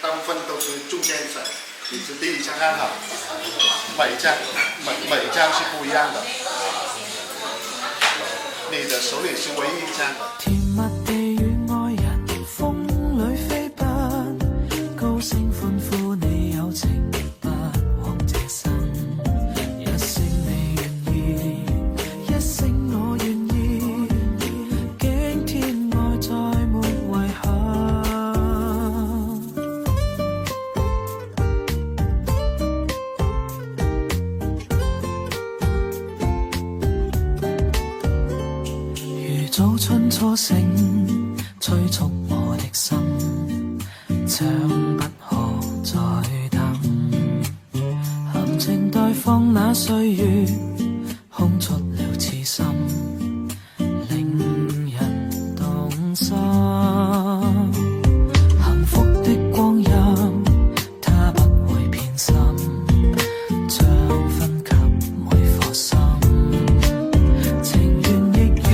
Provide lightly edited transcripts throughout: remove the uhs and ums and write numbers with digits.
大部分都是中间色，你是第一张看好，每一张是不一样的，你的手里是唯一一张的。甜蜜地與愛人風裏飛奔，高聲歡呼你有情不枉這生，一聲你願意，一聲我願意，驚天愛再沒遺憾。如早春初醒，催促我的心，將不可再等。含情待放那歲月，空出了痴心，令人動心。幸福的光陰，它不會偏心，將分給每顆心。情緣亦遠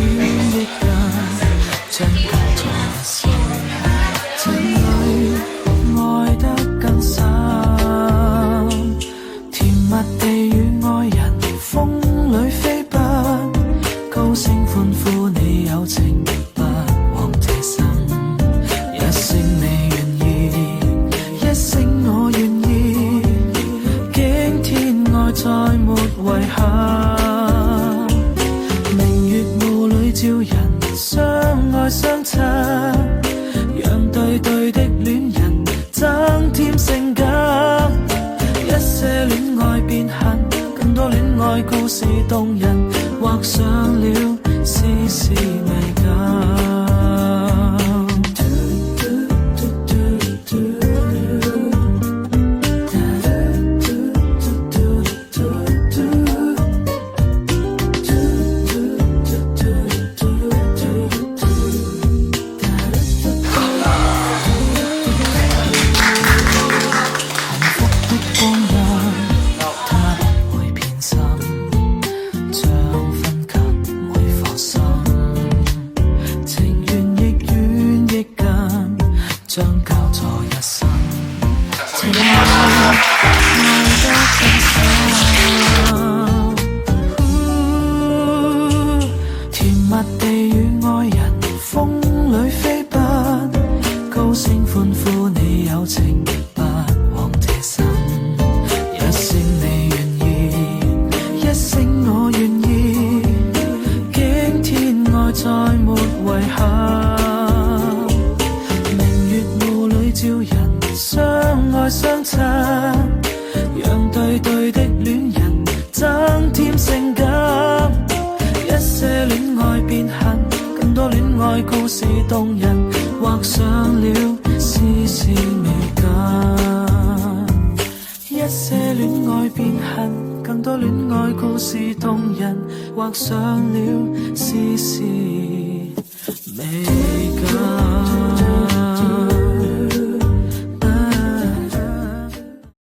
亦近，將交在一生。情侶愛得更深，甜蜜地與愛人風裏飛奔，高聲歡呼你有情不枉這生。一聲你願意，一聲我願意，驚天愛再沒遺憾。明月霧裏照人相愛相親，讓對對的戀人增添性感。一些戀愛變恨，更多戀愛故事動人，畫上了絲絲美感。將交錯一生，情愛得更深。甜蜜地與愛人風裏飛奔，高聲歡呼你有情不枉這生。一聲你願意，一聲我願意，驚天愛再沒遺憾。照人相愛相親，讓對對的戀人增添性感。一些戀愛變恨，更多戀愛故事動人，畫上了絲絲美感。一些戀愛變恨，更多戀愛故事動人，畫上了絲絲美感。